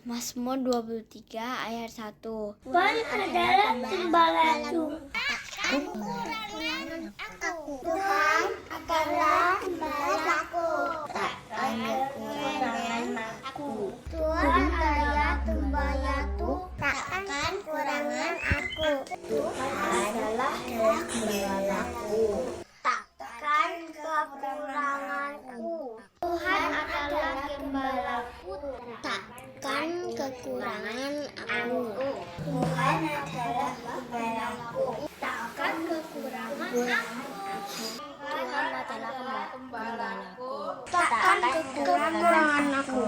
Mazmur 23 ayat 1. Tuhan adalah gembalaku. Tuhan adalah gembalaku. Takkan kekurangan aku. Tuhan adalah gembalaku. Takkan kekurangan aku. Tuhan adalah gembalaku. Takkan kekuranganku. Tuhan adalah gembalaku. Takkan kekurangan aku. Tuhan adalah gembalaku. Takkan kekurangan aku. Tuhan adalah gembalaku. Takkan kekurangan aku.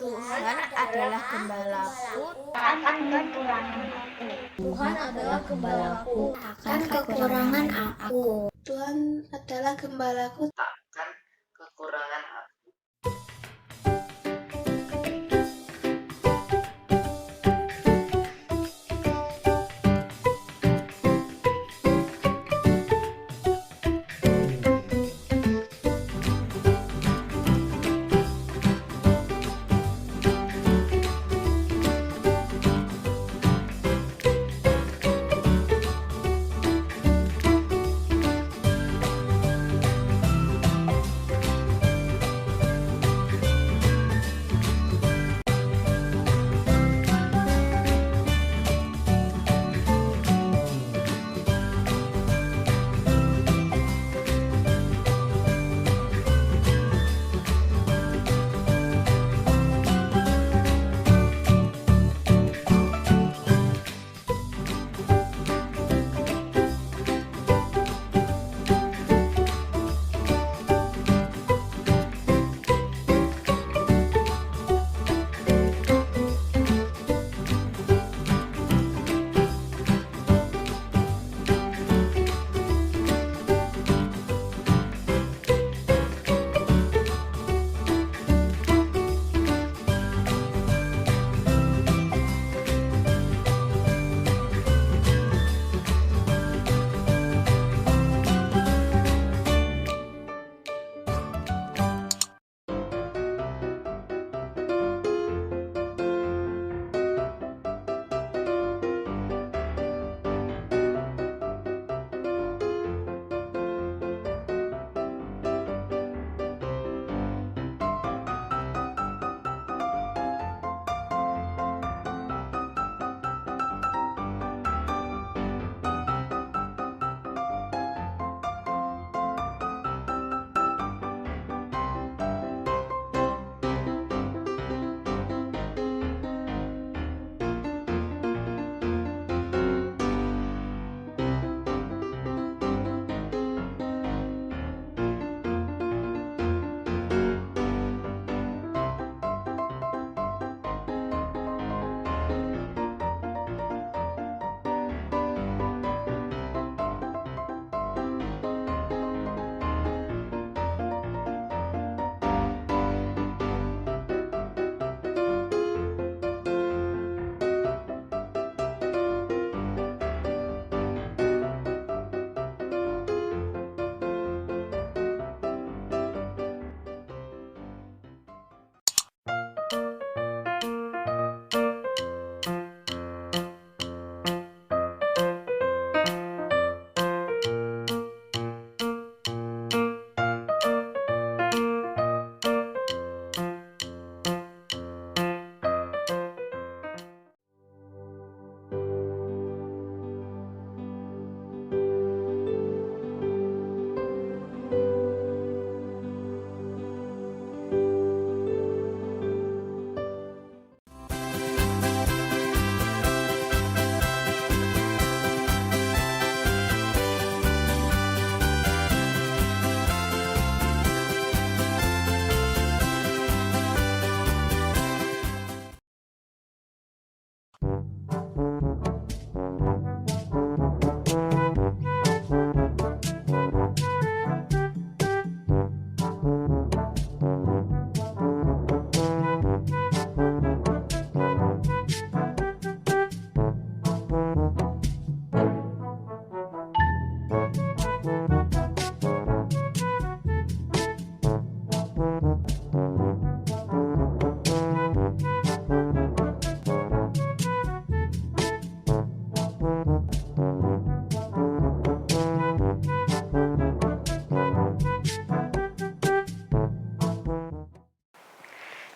Tuhan adalah gembalaku. Takkan kekurangan aku. Tuhan adalah gembalaku. Takkan kekurangan aku. Tuhan adalah gembalaku. Takkan kekurangan aku.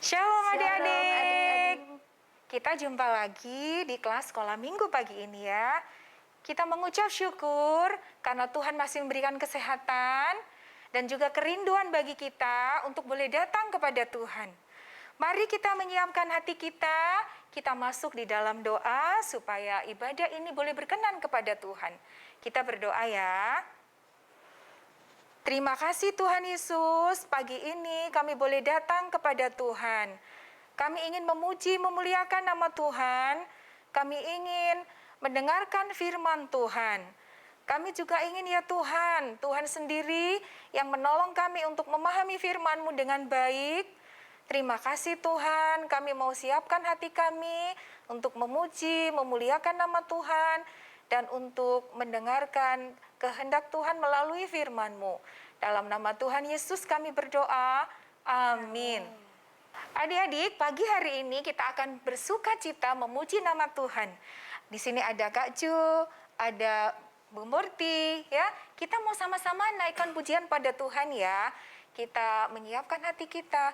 Shalom adik-adik. Kita jumpa lagi di kelas sekolah minggu pagi ini ya. Kita mengucap syukur karena Tuhan masih memberikan kesehatan dan juga kerinduan bagi kita untuk boleh datang kepada Tuhan. Mari kita menyiapkan hati kita masuk di dalam doa supaya ibadah ini boleh berkenan kepada Tuhan. Kita berdoa ya. Terima kasih Tuhan Yesus, pagi ini kami boleh datang kepada Tuhan. Kami ingin memuji, memuliakan nama Tuhan. Kami ingin mendengarkan firman Tuhan. Kami juga ingin ya Tuhan, Tuhan sendiri yang menolong kami untuk memahami firman-Mu dengan baik. Terima kasih Tuhan, kami mau siapkan hati kami untuk memuji, memuliakan nama Tuhan, dan untuk mendengarkan kehendak Tuhan melalui firman-Mu. Dalam nama Tuhan Yesus kami berdoa, amin. Adik-adik, pagi hari ini kita akan bersuka cita memuji nama Tuhan. Di sini ada Kak Ju, ada Bu Murti, ya. Kita mau sama-sama naikkan pujian pada Tuhan ya. Kita menyiapkan hati kita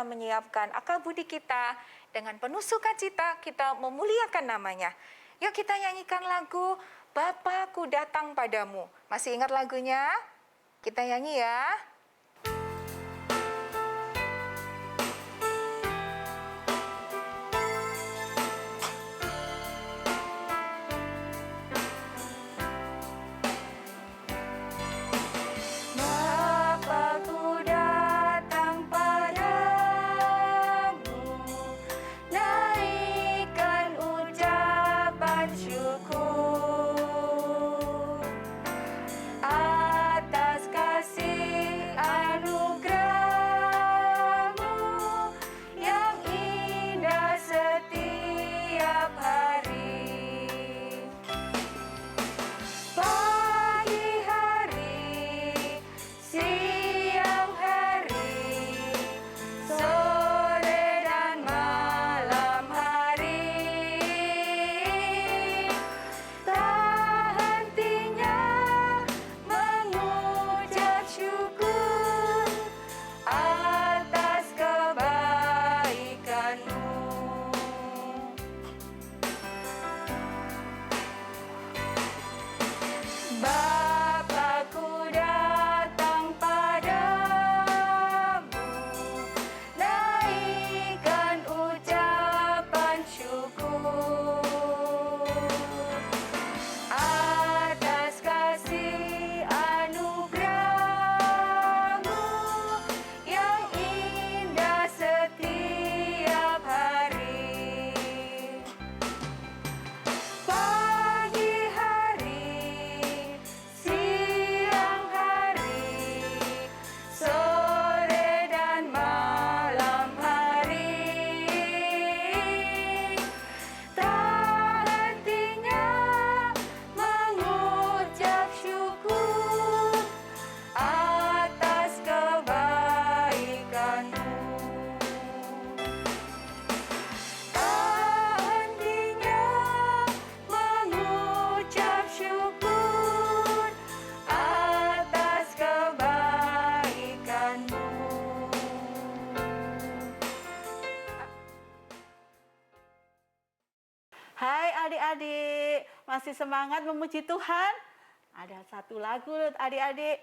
menyiapkan akal budi kita, dengan penuh sukacita kita memuliakan namanya. Yuk kita nyanyikan lagu Bapakku Datang Padamu. Masih ingat lagunya? Kita nyanyi ya. Bapakku datang padamu, naikkan ucapan syukur atas kasih anugerah-Mu yang indah setiap hari. Pagi hari, siang hari, sore dan malam hari, tak hentinya mengucap syukur atas kebaikan-Mu. Bapakku datang padamu, naikkan ucapan syukur atas kasih anugerah-Mu yang indah setiap hari. Pagi hari, siang hari, sore dan malam hari, tak hentinya mengucap syukur atas kebaikan-Mu. Tak hentinya mengucap syukur atas kebaikan-Mu. Hai adik-adik, masih semangat memuji Tuhan? Ada satu lagu adik-adik,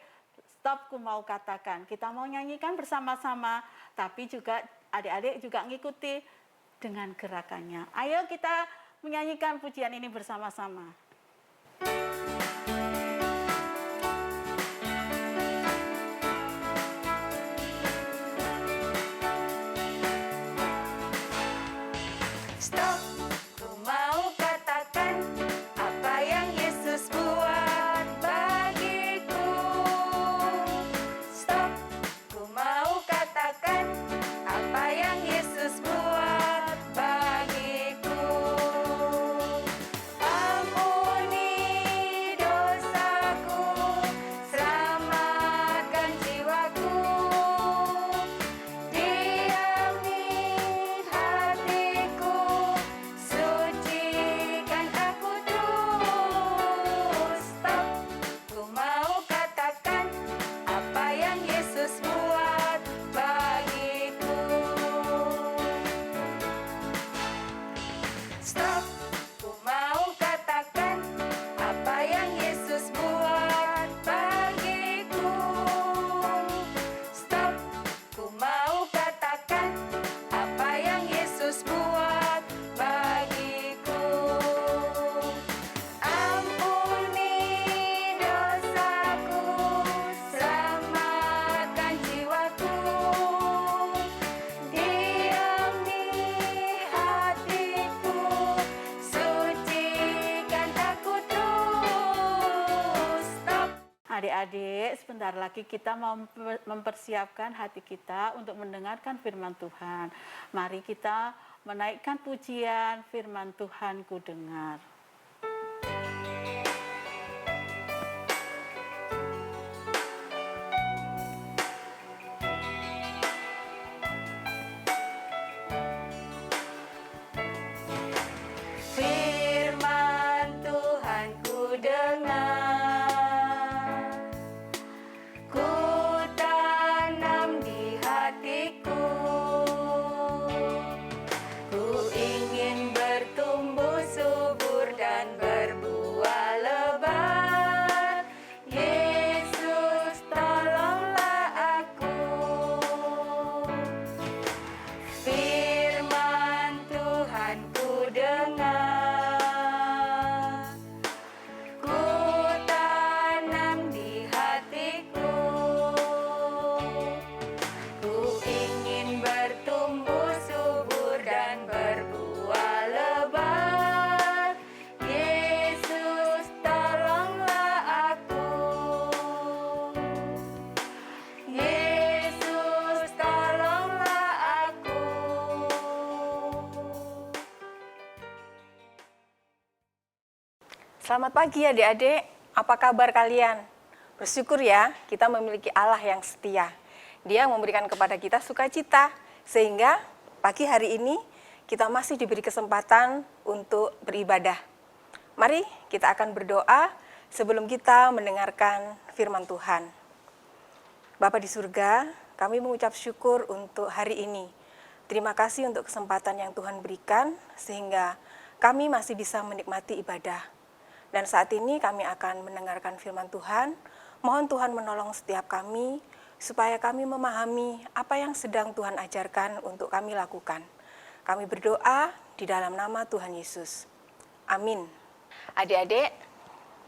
stop ku mau katakan. Kita mau nyanyikan bersama-sama, tapi juga adik-adik juga ngikuti dengan gerakannya. Ayo kita menyanyikan pujian ini bersama-sama. Stop, ku mau katakan. Adik-adik, sebentar lagi kita mau mempersiapkan hati kita untuk mendengarkan firman Tuhan. Mari kita menaikkan pujian firman Tuhan ku dengar. Firman Tuhan ku dengar, ku tanam di hatiku, ku ingin bertumbuh subur dan berbuah lebat. Yesus, tolonglah aku. Firman Tuhan ku dengar, ku tanam di hatiku, ku ingin bertumbuh subur dan berbuah lebat. Yesus, tolonglah aku. Yesus, tolonglah aku. Selamat pagi adik-adik, apa kabar kalian? Bersyukur ya, kita memiliki Allah yang setia. Dia memberikan kepada kita sukacita, sehingga pagi hari ini kita masih diberi kesempatan untuk beribadah. Mari kita akan berdoa sebelum kita mendengarkan firman Tuhan. Bapa di surga, kami mengucap syukur untuk hari ini. Terima kasih untuk kesempatan yang Tuhan berikan, sehingga kami masih bisa menikmati ibadah. Dan saat ini kami akan mendengarkan firman Tuhan. Mohon Tuhan menolong setiap kami, supaya kami memahami apa yang sedang Tuhan ajarkan untuk kami lakukan. Kami berdoa di dalam nama Tuhan Yesus. Amin. Adik-adik,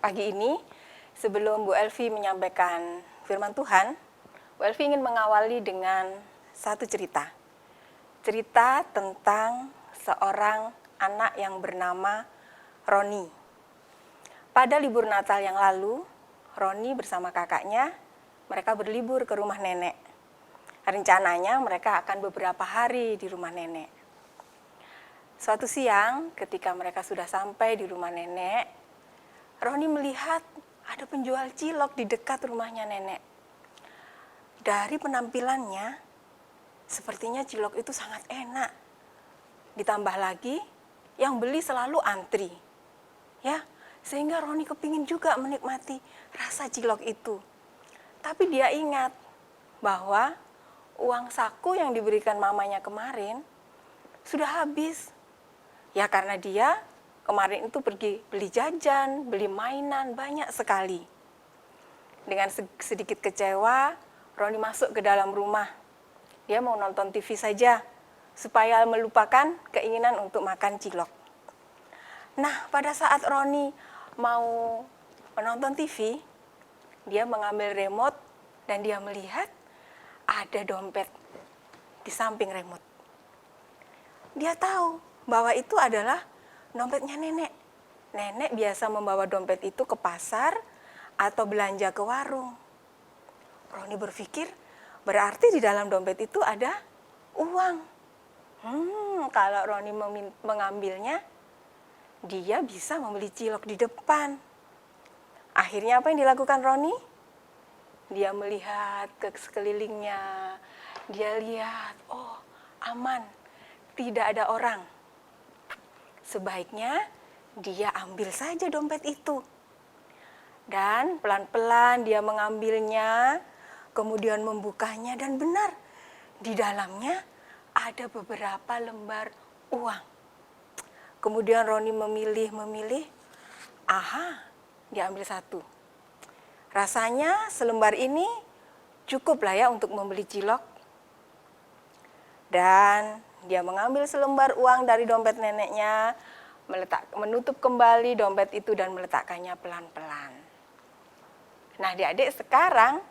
pagi ini sebelum Bu Elvi menyampaikan firman Tuhan, Bu Elvi ingin mengawali dengan satu cerita. Cerita tentang seorang anak yang bernama Roni. Pada libur Natal yang lalu, Roni bersama kakaknya, mereka berlibur ke rumah nenek. Rencananya mereka akan beberapa hari di rumah nenek. Suatu siang, ketika mereka sudah sampai di rumah nenek, Roni melihat ada penjual cilok di dekat rumahnya nenek. Dari penampilannya, sepertinya cilok itu sangat enak. Ditambah lagi, yang beli selalu antri. Ya, sehingga Roni kepingin juga menikmati rasa cilok itu. Tapi dia ingat bahwa uang saku yang diberikan mamanya kemarin sudah habis. Ya karena dia kemarin itu pergi beli jajan, beli mainan banyak sekali. Dengan sedikit kecewa, Roni masuk ke dalam rumah. Dia mau nonton TV saja, supaya melupakan keinginan untuk makan cilok. Nah, pada saat Roni mau menonton TV, dia mengambil remote dan dia melihat ada dompet di samping remote. Dia tahu bahwa itu adalah dompetnya nenek. Nenek biasa membawa dompet itu ke pasar atau belanja ke warung. Roni berpikir, berarti di dalam dompet itu ada uang. Kalau Roni mengambilnya, dia bisa membeli cilok di depan. Akhirnya apa yang dilakukan Roni? Dia melihat ke sekelilingnya. Dia lihat, oh aman, tidak ada orang. Sebaiknya dia ambil saja dompet itu. Dan pelan-pelan dia mengambilnya, kemudian membukanya dan benar, di dalamnya ada beberapa lembar uang. Kemudian Roni memilih, diambil satu. Rasanya selembar ini cukup lah ya untuk membeli cilok. Dan dia mengambil selembar uang dari dompet neneknya, menutup kembali dompet itu dan meletakkannya pelan-pelan. Nah adik-adik, sekarang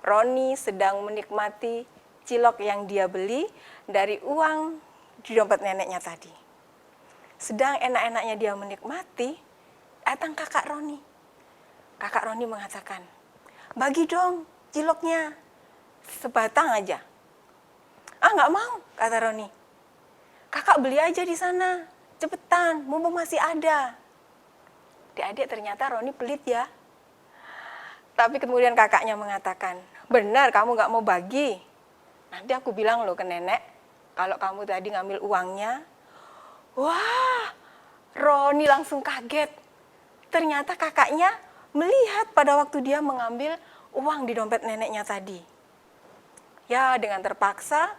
Roni sedang menikmati cilok yang dia beli dari uang di dompet neneknya tadi. Sedang enak-enaknya dia menikmati, datang kakak Roni. Kakak Roni mengatakan, bagi dong ciloknya, sebatang aja. Ah, nggak mau, kata Roni. Kakak beli aja di sana, cepetan, mumpung masih ada. Adik-adik, ternyata Roni pelit ya. Tapi kemudian kakaknya mengatakan, benar kamu nggak mau bagi. Nanti aku bilang loh ke nenek, kalau kamu tadi ngambil uangnya. Wah, Roni langsung kaget. Ternyata kakaknya melihat pada waktu dia mengambil uang di dompet neneknya tadi. Ya, dengan terpaksa,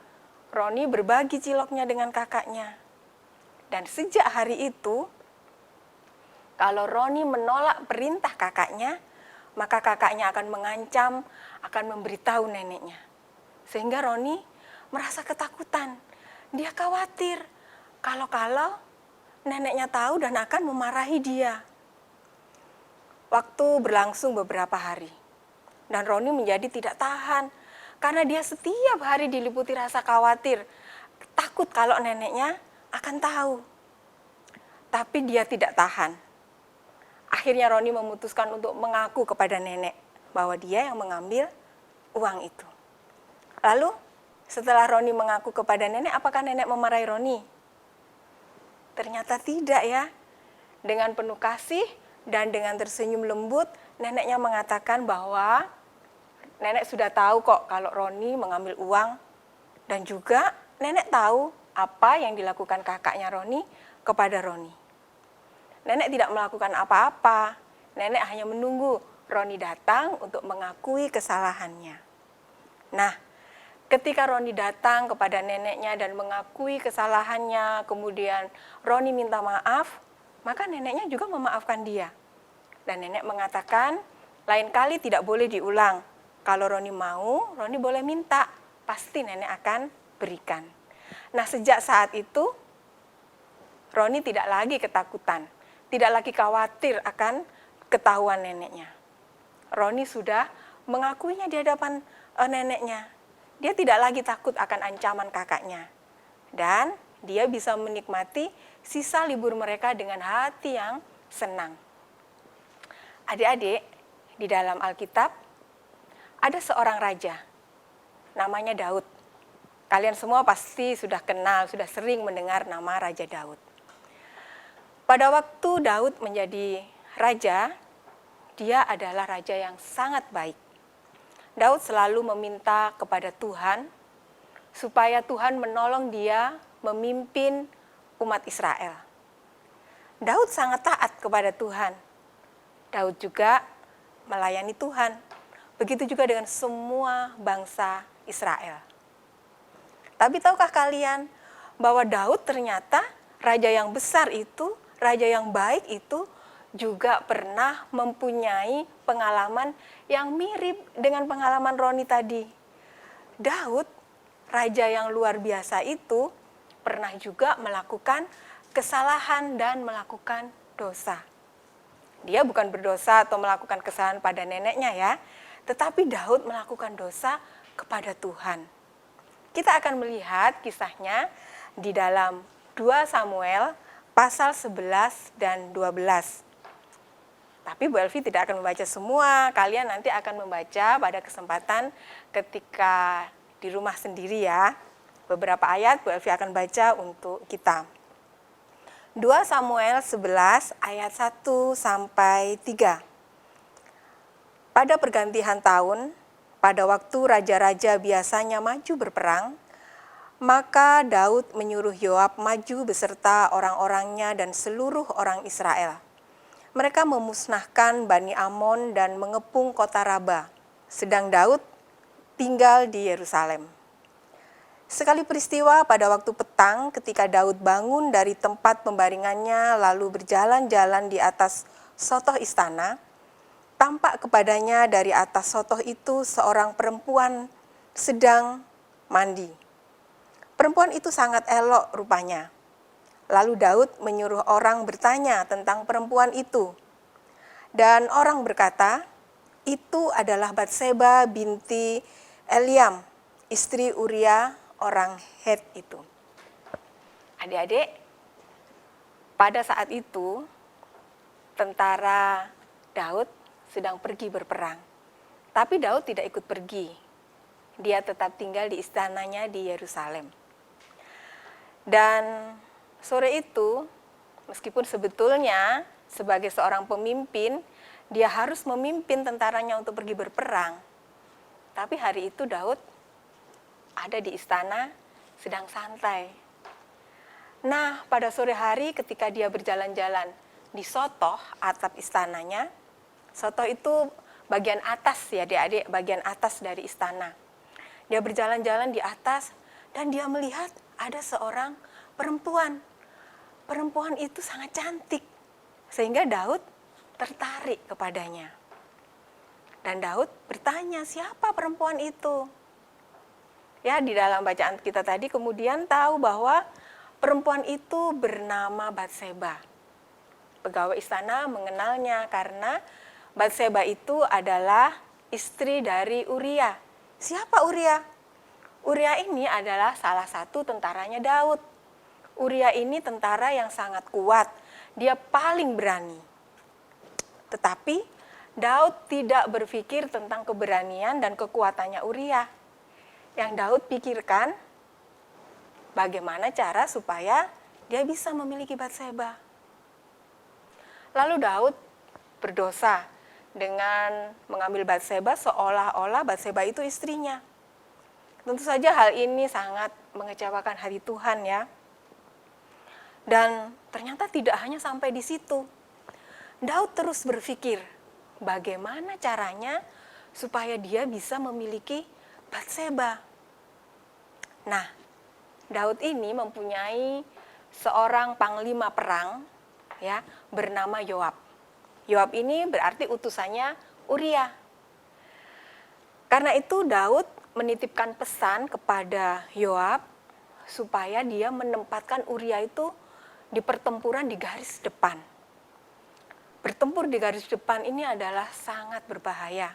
Roni berbagi ciloknya dengan kakaknya. Dan sejak hari itu, kalau Roni menolak perintah kakaknya, maka kakaknya akan mengancam, akan memberitahu neneknya. Sehingga Roni merasa ketakutan. Dia khawatir kalau neneknya tahu dan akan memarahi dia. Waktu berlangsung beberapa hari. Dan Roni menjadi tidak tahan. Karena dia setiap hari diliputi rasa khawatir. Takut kalau neneknya akan tahu. Tapi dia tidak tahan. Akhirnya Roni memutuskan untuk mengaku kepada nenek bahwa dia yang mengambil uang itu. Lalu setelah Roni mengaku kepada nenek, apakah nenek memarahi Roni? Ternyata tidak ya. Dengan penuh kasih dan dengan tersenyum lembut, neneknya mengatakan bahwa nenek sudah tahu kok kalau Roni mengambil uang. Dan juga nenek tahu apa yang dilakukan kakaknya Roni kepada Roni. Nenek tidak melakukan apa-apa. Nenek hanya menunggu Roni datang untuk mengakui kesalahannya. Nah, ketika Roni datang kepada neneknya dan mengakui kesalahannya, kemudian Roni minta maaf, maka neneknya juga memaafkan dia. Dan nenek mengatakan, lain kali tidak boleh diulang. Kalau Roni mau, Roni boleh minta. Pasti nenek akan berikan. Nah, sejak saat itu, Roni tidak lagi ketakutan. Tidak lagi khawatir akan ketahuan neneknya. Roni sudah mengakuinya di hadapan neneknya. Dia tidak lagi takut akan ancaman kakaknya. Dan dia bisa menikmati sisa libur mereka dengan hati yang senang. Adik-adik, di dalam Alkitab ada seorang raja, namanya Daud. Kalian semua pasti sudah kenal, sudah sering mendengar nama Raja Daud. Pada waktu Daud menjadi raja, dia adalah raja yang sangat baik. Daud selalu meminta kepada Tuhan supaya Tuhan menolong dia memimpin umat Israel. Daud sangat taat kepada Tuhan. Daud juga melayani Tuhan. Begitu juga dengan semua bangsa Israel. Tapi tahukah kalian bahwa Daud ternyata raja yang besar itu, raja yang baik itu juga pernah mempunyai pengalaman yang mirip dengan pengalaman Roni tadi. Daud, raja yang luar biasa itu, pernah juga melakukan kesalahan dan melakukan dosa. Dia bukan berdosa atau melakukan kesalahan pada neneknya ya, tetapi Daud melakukan dosa kepada Tuhan. Kita akan melihat kisahnya di dalam 2 Samuel pasal 11 dan 12. Tapi Bu Elvi tidak akan membaca semua, kalian nanti akan membaca pada kesempatan ketika di rumah sendiri ya. Beberapa ayat Bu Elvi akan baca untuk kita. 2 Samuel 11 ayat 1 sampai 3. Pada pergantian tahun, pada waktu raja-raja biasanya maju berperang, maka Daud menyuruh Yoab maju beserta orang-orangnya dan seluruh orang Israel. Mereka memusnahkan Bani Amon dan mengepung kota Raba, sedang Daud tinggal di Yerusalem. Sekali peristiwa pada waktu petang ketika Daud bangun dari tempat pembaringannya lalu berjalan-jalan di atas sotoh istana, tampak kepadanya dari atas sotoh itu seorang perempuan sedang mandi. Perempuan itu sangat elok rupanya. Lalu Daud menyuruh orang bertanya tentang perempuan itu. Dan orang berkata, itu adalah Batseba binti Eliam, istri Uria orang Het itu. Adik-adik, pada saat itu tentara Daud sedang pergi berperang. Tapi Daud tidak ikut pergi. Dia tetap tinggal di istananya di Yerusalem. Dan sore itu, meskipun sebetulnya sebagai seorang pemimpin, dia harus memimpin tentaranya untuk pergi berperang. Tapi hari itu Daud ada di istana sedang santai. Nah, pada sore hari ketika dia berjalan-jalan di sotoh atap istananya, sotoh itu bagian atas ya adik-adik, bagian atas dari istana. Dia berjalan-jalan di atas dan dia melihat ada seorang perempuan. Perempuan itu sangat cantik sehingga Daud tertarik kepadanya. Dan Daud bertanya, siapa perempuan itu? Ya, di dalam bacaan kita tadi kemudian tahu bahwa perempuan itu bernama Batseba. Pegawai istana mengenalnya karena Batseba itu adalah istri dari Uria. Siapa Uria? Uria ini adalah salah satu tentaranya Daud. Uria ini tentara yang sangat kuat, dia paling berani. Tetapi Daud tidak berpikir tentang keberanian dan kekuatannya Uria. Yang Daud pikirkan bagaimana cara supaya dia bisa memiliki Batseba. Lalu Daud berdosa dengan mengambil Batseba seolah-olah Batseba itu istrinya. Tentu saja hal ini sangat mengecewakan hati Tuhan ya. Dan ternyata tidak hanya sampai di situ. Daud terus berpikir bagaimana caranya supaya dia bisa memiliki Batseba. Nah, Daud ini mempunyai seorang panglima perang ya bernama Yoab. Yoab ini berarti utusannya Uria. Karena itu Daud menitipkan pesan kepada Yoab supaya dia menempatkan Uria itu di pertempuran di garis depan. Bertempur di garis depan ini adalah sangat berbahaya.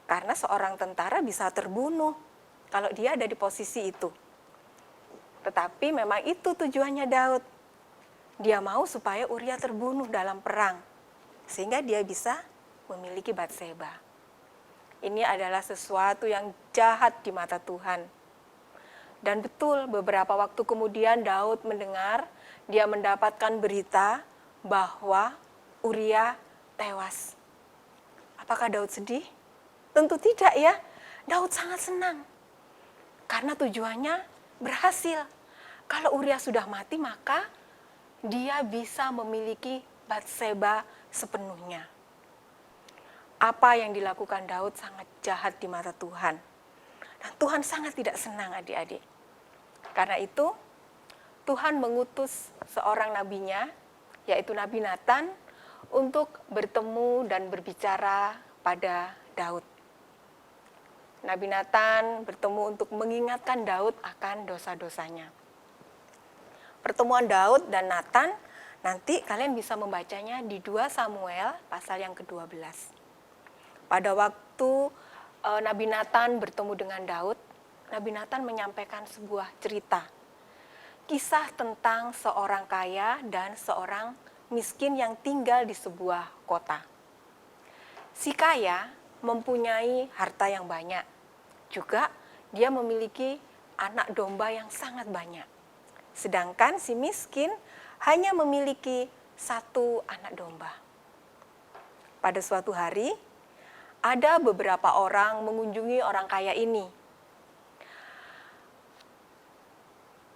Karena seorang tentara bisa terbunuh kalau dia ada di posisi itu. Tetapi memang itu tujuannya Daud. Dia mau supaya Uria terbunuh dalam perang. Sehingga dia bisa memiliki Batseba. Ini adalah sesuatu yang jahat di mata Tuhan. Dan betul beberapa waktu kemudian Daud mendengar, dia mendapatkan berita bahwa Uria tewas. Apakah Daud sedih? Tentu tidak ya. Daud sangat senang. Karena tujuannya berhasil. Kalau Uria sudah mati, maka dia bisa memiliki Batseba sepenuhnya. Apa yang dilakukan Daud sangat jahat di mata Tuhan. Dan Tuhan sangat tidak senang adik-adik. Karena itu, Tuhan mengutus seorang nabinya, yaitu Nabi Natan, untuk bertemu dan berbicara pada Daud. Nabi Natan bertemu untuk mengingatkan Daud akan dosa-dosanya. Pertemuan Daud dan Natan, nanti kalian bisa membacanya di 2 Samuel pasal yang ke-12. Pada waktu Nabi Natan bertemu dengan Daud, Nabi Natan menyampaikan sebuah cerita. Kisah tentang seorang kaya dan seorang miskin yang tinggal di sebuah kota. Si kaya mempunyai harta yang banyak. Juga dia memiliki anak domba yang sangat banyak. Sedangkan si miskin hanya memiliki 1 anak domba. Pada suatu hari, ada beberapa orang mengunjungi orang kaya ini.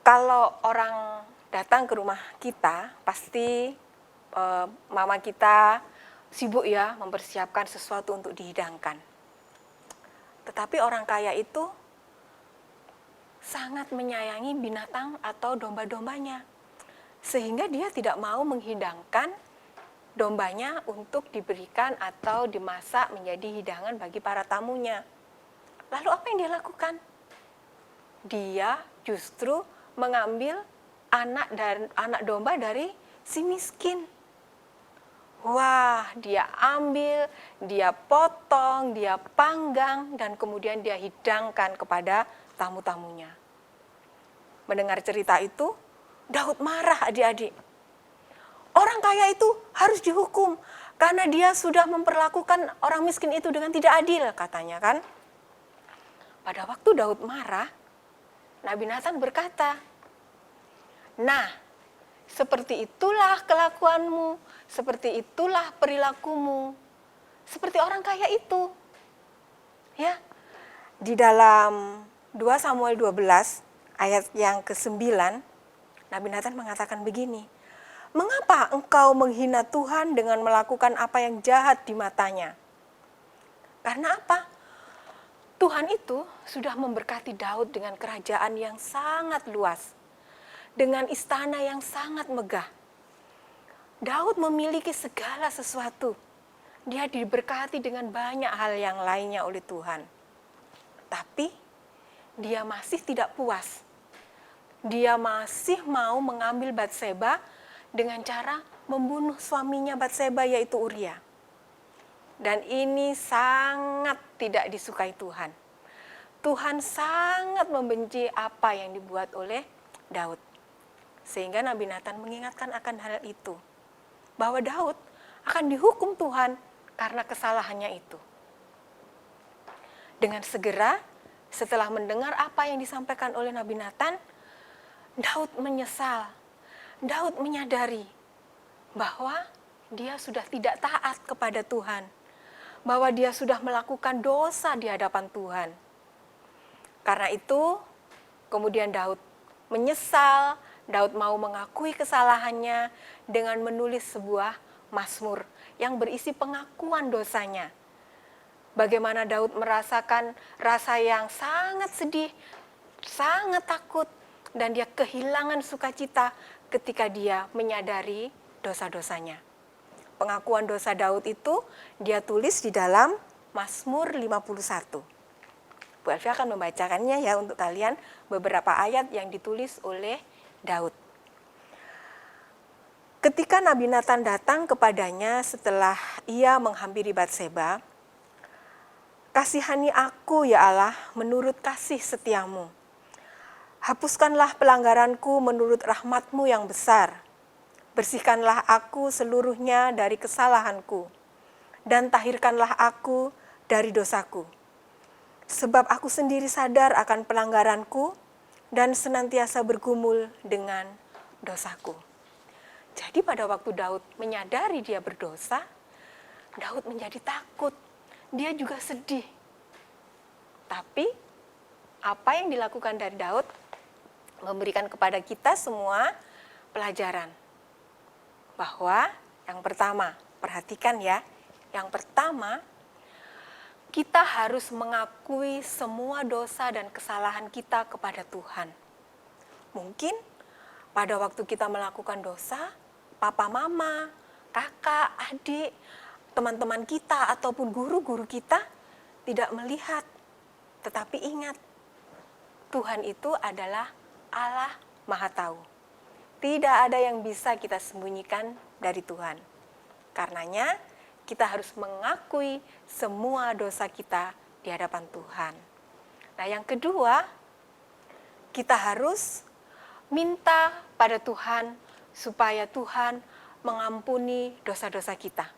Kalau orang datang ke rumah kita, pasti mama kita sibuk ya mempersiapkan sesuatu untuk dihidangkan. Tetapi orang kaya itu sangat menyayangi binatang atau domba-dombanya. Sehingga dia tidak mau menghidangkan dombanya untuk diberikan atau dimasak menjadi hidangan bagi para tamunya. Lalu apa yang dia lakukan? Dia justru mengambil anak domba dari si miskin. Wah, dia ambil, dia potong, dia panggang, dan kemudian dia hidangkan kepada tamu-tamunya. Mendengar cerita itu, Daud marah adik-adik. orang kaya itu harus dihukum karena dia sudah memperlakukan orang miskin itu dengan tidak adil, katanya kan. Pada waktu Daud marah, Nabi Nathan berkata, "Nah, seperti itulah kelakuanmu, seperti itulah perilakumu, seperti orang kaya itu." Ya. Di dalam 2 Samuel 12 ayat yang ke-9, Nabi Nathan mengatakan begini, "Mengapa engkau menghina Tuhan dengan melakukan apa yang jahat di matanya?" Karena apa? Tuhan itu sudah memberkati Daud dengan kerajaan yang sangat luas, dengan istana yang sangat megah. Daud memiliki segala sesuatu. Dia diberkati dengan banyak hal yang lainnya oleh Tuhan. Tapi dia masih tidak puas. Dia masih mau mengambil Batseba dengan cara membunuh suaminya Batseba, yaitu Uria. Dan ini sangat tidak disukai Tuhan. Tuhan sangat membenci apa yang dibuat oleh Daud. Sehingga Nabi Nathan mengingatkan akan hal itu. Bahwa Daud akan dihukum Tuhan karena kesalahannya itu. Dengan segera, setelah mendengar apa yang disampaikan oleh Nabi Nathan, Daud menyesal. Daud menyadari bahwa dia sudah tidak taat kepada Tuhan. Bahwa dia sudah melakukan dosa di hadapan Tuhan. Karena itu, kemudian Daud menyesal, Daud mau mengakui kesalahannya dengan menulis sebuah mazmur yang berisi pengakuan dosanya. Bagaimana Daud merasakan rasa yang sangat sedih, sangat takut, dan dia kehilangan sukacita ketika dia menyadari dosa-dosanya. Pengakuan dosa Daud itu dia tulis di dalam Mazmur 51. Bu Elvi akan membacakannya ya untuk kalian beberapa ayat yang ditulis oleh Daud. Ketika Nabi Nathan datang kepadanya setelah ia menghampiri Batseba, "Kasihani aku ya Allah menurut kasih setiamu. Hapuskanlah pelanggaranku menurut rahmat-Mu yang besar. Bersihkanlah aku seluruhnya dari kesalahanku, dan tahirkanlah aku dari dosaku. Sebab aku sendiri sadar akan pelanggaranku, dan senantiasa bergumul dengan dosaku." Jadi pada waktu Daud menyadari dia berdosa, Daud menjadi takut, dia juga sedih. Tapi apa yang dilakukan dari Daud memberikan kepada kita semua pelajaran. Bahwa yang pertama, perhatikan ya, yang pertama kita harus mengakui semua dosa dan kesalahan kita kepada Tuhan. Mungkin pada waktu kita melakukan dosa, papa mama, kakak, adik, teman-teman kita ataupun guru-guru kita tidak melihat. Tetapi ingat, Tuhan itu adalah Allah Maha Tahu. Tidak ada yang bisa kita sembunyikan dari Tuhan. Karenanya, kita harus mengakui semua dosa kita di hadapan Tuhan. Nah, yang kedua, kita harus minta pada Tuhan supaya Tuhan mengampuni dosa-dosa kita.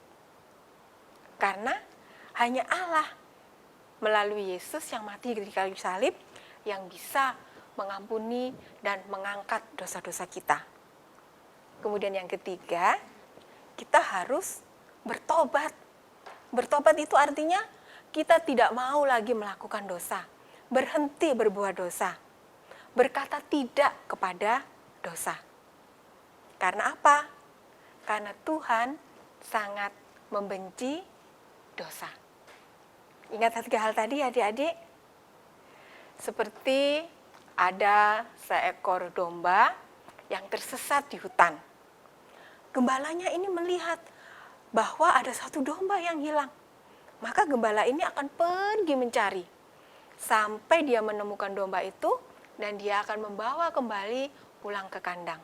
Karena hanya Allah melalui Yesus yang mati di kayu salib yang bisa mengampuni dan mengangkat dosa-dosa kita. Kemudian yang ketiga, kita harus bertobat. Bertobat itu artinya kita tidak mau lagi melakukan dosa, berhenti berbuat dosa, berkata tidak kepada dosa. Karena apa? Karena Tuhan sangat membenci dosa. Ingat 3 hal tadi adik-adik? Seperti ada seekor domba yang tersesat di hutan. Gembalanya ini melihat bahwa ada satu domba yang hilang. Maka gembala ini akan pergi mencari sampai dia menemukan domba itu dan dia akan membawa kembali pulang ke kandang.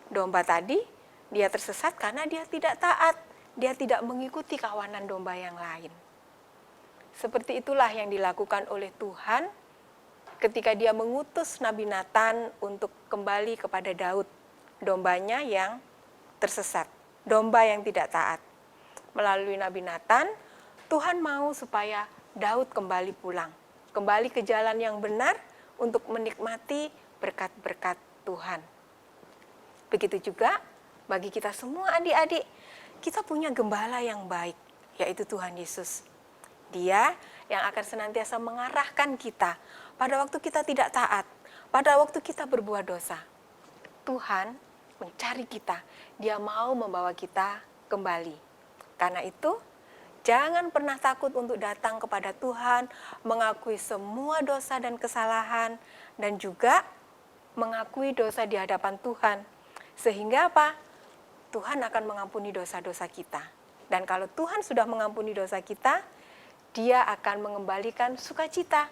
Domba tadi dia tersesat karena dia tidak taat, dia tidak mengikuti kawanan domba yang lain. Seperti itulah yang dilakukan oleh Tuhan ketika dia mengutus Nabi Nathan untuk kembali kepada Daud, dombanya yang tersesat, domba yang tidak taat. Melalui Nabi Nathan, Tuhan mau supaya Daud kembali pulang, kembali ke jalan yang benar untuk menikmati berkat-berkat Tuhan. Begitu juga bagi kita semua adik-adik, kita punya gembala yang baik, yaitu Tuhan Yesus. Dia yang akan senantiasa mengarahkan kita pada waktu kita tidak taat, pada waktu kita berbuat dosa. Tuhan mencari kita, Dia mau membawa kita kembali. Karena itu, jangan pernah takut untuk datang kepada Tuhan, mengakui semua dosa dan kesalahan, dan juga mengakui dosa di hadapan Tuhan. Sehingga apa? Tuhan akan mengampuni dosa-dosa kita. Dan kalau Tuhan sudah mengampuni dosa kita, Dia akan mengembalikan sukacita.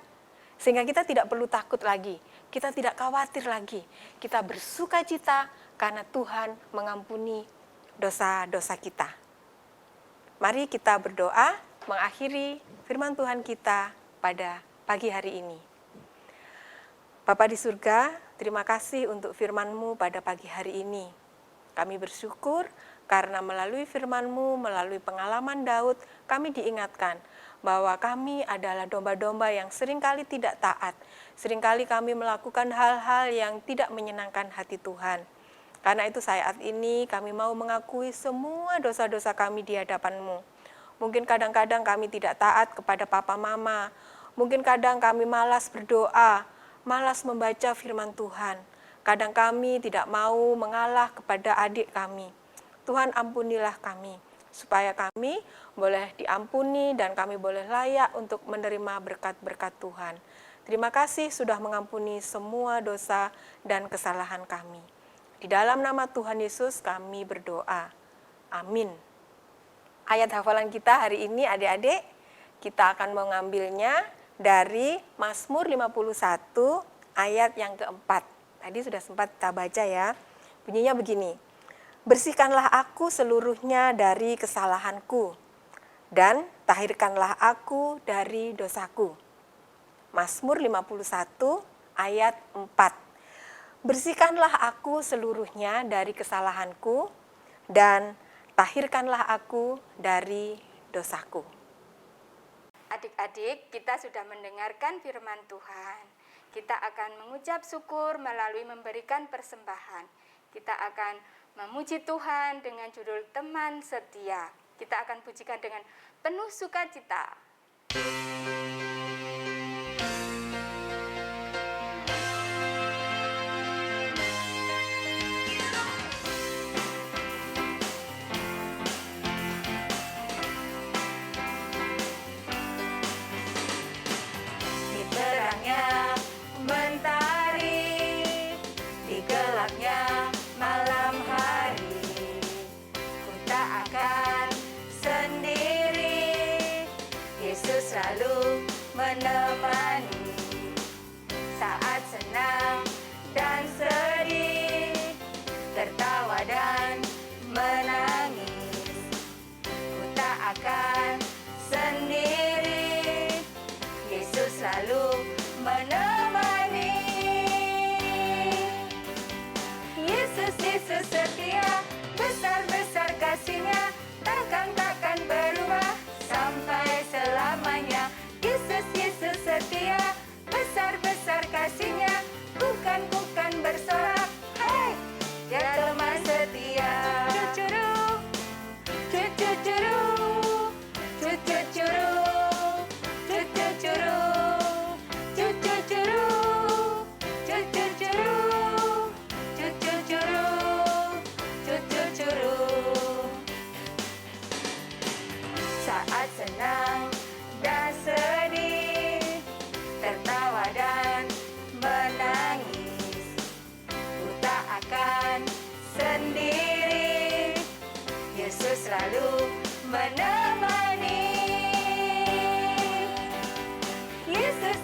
Sehingga kita tidak perlu takut lagi, kita tidak khawatir lagi. Kita bersukacita karena Tuhan mengampuni dosa-dosa kita. Mari kita berdoa mengakhiri firman Tuhan kita pada pagi hari ini. Bapa di surga, terima kasih untuk firman-Mu pada pagi hari ini. Kami bersyukur karena melalui firman-Mu, melalui pengalaman Daud, kami diingatkan bahwa kami adalah domba-domba yang seringkali tidak taat. Seringkali kami melakukan hal-hal yang tidak menyenangkan hati Tuhan. Karena itu saat ini kami mau mengakui semua dosa-dosa kami di hadapan-Mu. Mungkin kadang-kadang kami tidak taat kepada papa mama. Mungkin kadang kami malas berdoa, malas membaca firman Tuhan. Kadang kami tidak mau mengalah kepada adik kami. Tuhan ampunilah kami, supaya kami boleh diampuni dan kami boleh layak untuk menerima berkat-berkat Tuhan. Terima kasih sudah mengampuni semua dosa dan kesalahan kami. Di dalam nama Tuhan Yesus kami berdoa. Amin. Ayat hafalan kita hari ini adik-adik, kita akan mengambilnya dari Mazmur 51 ayat yang keempat. Tadi sudah sempat kita baca ya. Bunyinya begini. Bersihkanlah aku seluruhnya dari kesalahanku, dan tahirkanlah aku dari dosaku. Mazmur 51 ayat 4. Bersihkanlah aku seluruhnya dari kesalahanku, dan tahirkanlah aku dari dosaku. Adik-adik, kita sudah mendengarkan firman Tuhan. Kita akan mengucap syukur melalui memberikan persembahan. Kita akan memuji Tuhan dengan judul teman setia. Kita akan pujikan dengan penuh sukacita. Di terangnya mentari, di gelapnya malam hari, ku tak akan sendiri. Yesus selalu menemani saat senang dan sedih, tertawa dan menangis. Ku tak akan sendiri, Yesus selalu menemani. Yesus setia, besar-besar kasih-Nya, takkan berubah sampai selamanya. Yesus setia, besar-besar kasih-Nya, bukan bersorak. Hai, ya teman setia. Cucuru, cucuru, cucuru, cucuru, cucuru, cucuru. Saat senang dan sedih, tertawa dan menangis, ku tak akan sendiri. Yesus selalu menemani. Yesus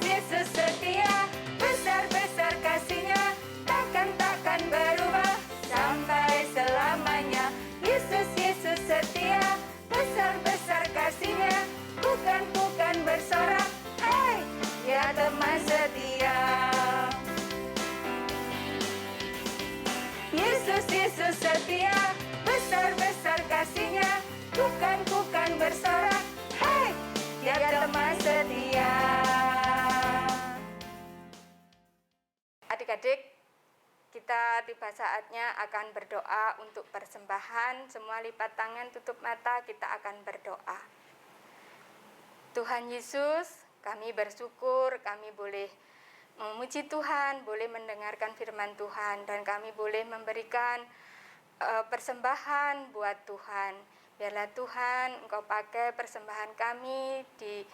setia, besar-besar kasih-Nya, takkan berubah sampai selamanya. Yesus setia, besar-besar kasih-Nya, bukan bersorak. Hai, ya teman setia. Yesus setia, besar kita tiba saatnya akan berdoa untuk persembahan. Semua lipat tangan, tutup mata, kita akan berdoa. Tuhan Yesus, kami bersyukur kami boleh memuji Tuhan, boleh mendengarkan firman Tuhan, dan kami boleh memberikan persembahan buat Tuhan. Biarlah Tuhan Engkau pakai persembahan kami di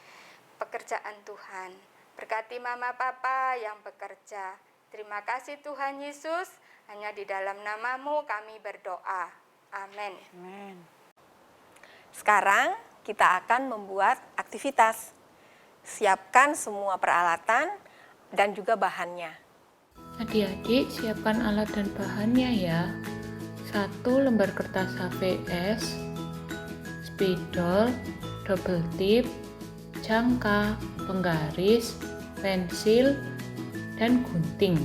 pekerjaan Tuhan. Berkati mama papa yang bekerja. Terima kasih Tuhan Yesus, hanya di dalam nama-Mu kami berdoa. Amin. Amin. Sekarang kita akan membuat aktivitas. Siapkan semua peralatan dan juga bahannya. Adik-adik siapkan alat dan bahannya ya. 1 lembar kertas HVS, spidol, double tip, jangka, penggaris, pensil, dan gunting.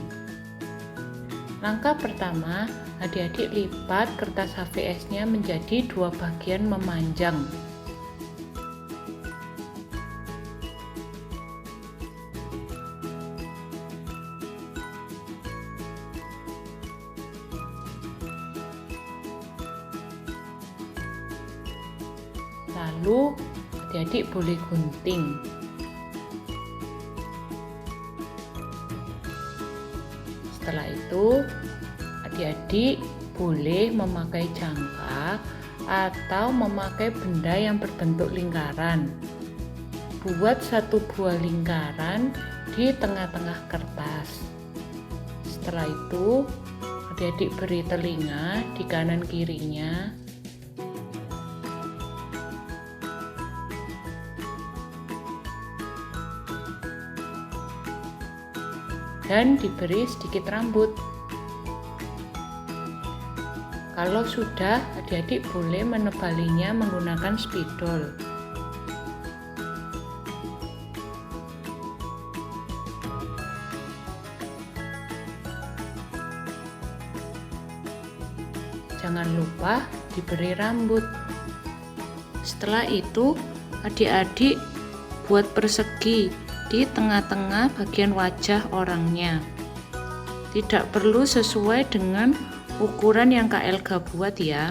Langkah pertama, adik-adik lipat kertas HVS-nya menjadi 2 bagian memanjang. Lalu, adik-adik boleh gunting. Setelah itu, adik-adik boleh memakai jangka atau memakai benda yang berbentuk lingkaran. Buat 1 buah lingkaran di tengah-tengah kertas. Setelah itu, adik-adik beri telinga di kanan kirinya. Dan diberi sedikit rambut. Kalau sudah, adik-adik boleh menebalinya menggunakan spidol. Jangan lupa diberi rambut. Setelah itu, adik-adik buat persegi di tengah-tengah bagian wajah orangnya. Tidak perlu sesuai dengan ukuran yang Kak Elga buat ya.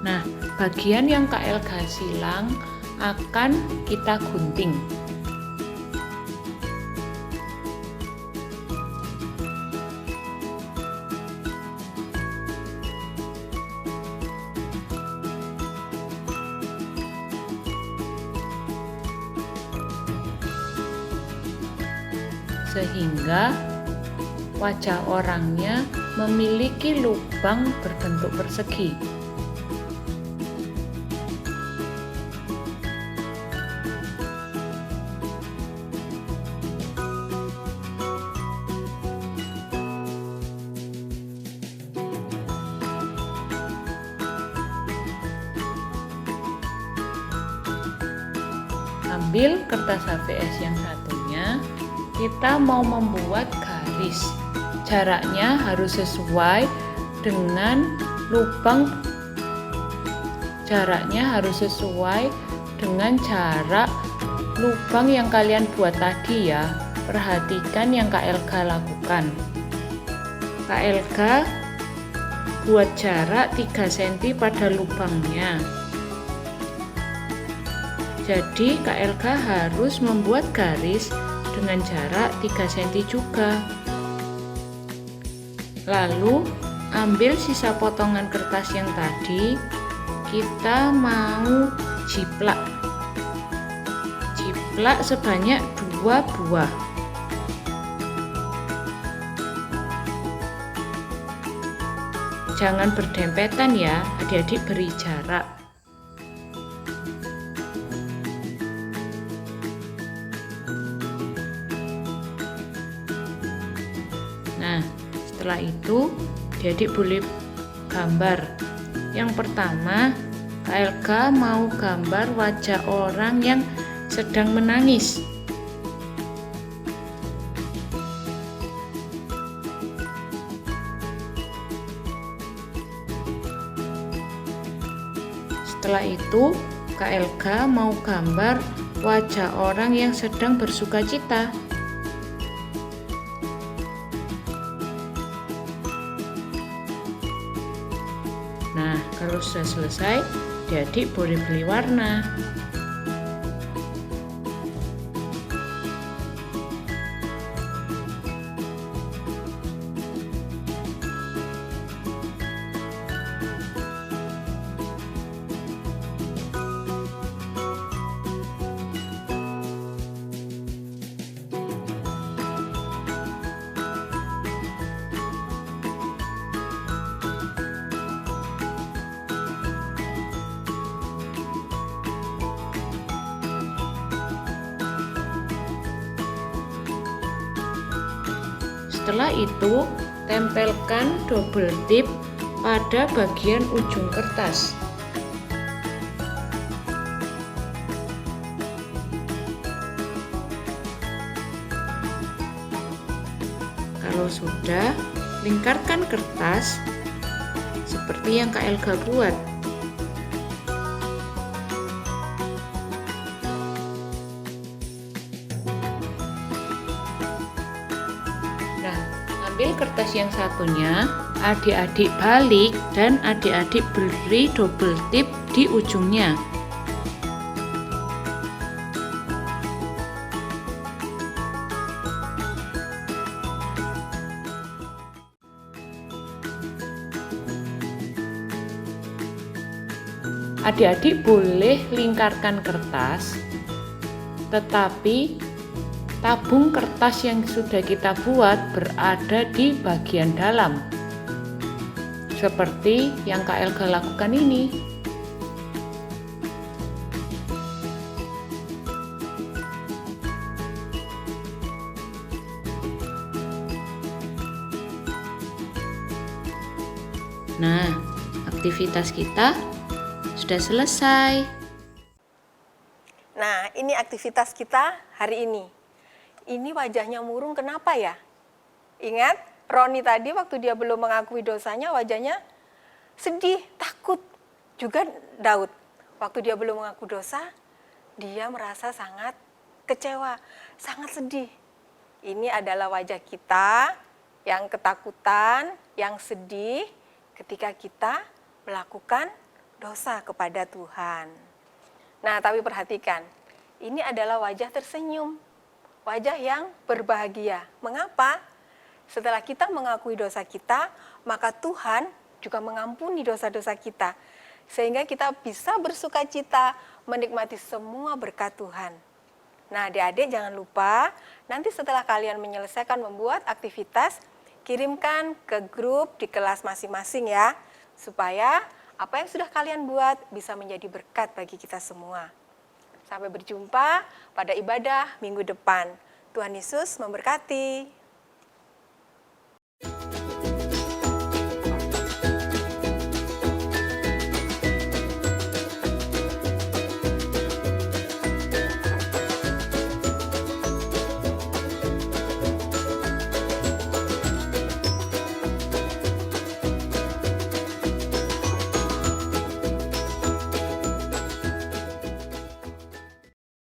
Nah, bagian yang Kak Elga silang akan kita gunting. Sehingga wajah orangnya memiliki lubang berbentuk persegi. Ambil kertas HVS yang satunya, kita mau membuat garis. Jaraknya harus sesuai dengan lubang. Jaraknya harus sesuai dengan jarak lubang yang kalian buat tadi ya. Perhatikan yang Kak Elga lakukan. Kak Elga buat jarak 3 cm pada lubangnya. Jadi Kak Elga harus membuat garis dengan jarak 3 cm juga. Lalu ambil sisa potongan kertas yang tadi, kita mau jiplak. Jiplak sebanyak 2 buah. jangan berdempetan ya, adik-adik beri jarak. Nah, setelah itu adik-adik boleh gambar. Yang pertama, Kak Elga mau gambar wajah orang yang sedang menangis. Setelah itu, Kak Elga mau gambar wajah orang yang sedang bersuka cita. Nah, kalau sudah selesai, adik-adik boleh beli warna. Setelah itu, tempelkan double tip pada bagian ujung kertas. Kalau sudah, lingkarkan kertas seperti yang Kak Elga buat. Nah, ambil kertas yang satunya, adik-adik balik dan adik-adik beri double tip di ujungnya. Adik-adik boleh lingkarkan kertas, tetapi tabung kertas yang sudah kita buat berada di bagian dalam, seperti yang Kak Elga lakukan ini. Nah, aktivitas kita sudah selesai. Nah, ini aktivitas kita hari ini. Ini wajahnya murung, kenapa ya? Ingat, Roni tadi waktu dia belum mengakui dosanya, wajahnya sedih, takut. Juga Daud, waktu dia belum mengaku dosa, dia merasa sangat kecewa, sangat sedih. Ini adalah wajah kita yang ketakutan, yang sedih ketika kita melakukan dosa kepada Tuhan. Nah, tapi perhatikan, ini adalah wajah tersenyum, wajah yang berbahagia. Mengapa? Setelah kita mengakui dosa kita, maka Tuhan juga mengampuni dosa-dosa kita. Sehingga kita bisa bersuka cita menikmati semua berkat Tuhan. Nah, adik-adik jangan lupa, nanti setelah kalian menyelesaikan membuat aktivitas, kirimkan ke grup di kelas masing-masing ya, supaya apa yang sudah kalian buat bisa menjadi berkat bagi kita semua. Sampai berjumpa pada ibadah minggu depan. Tuhan Yesus memberkati.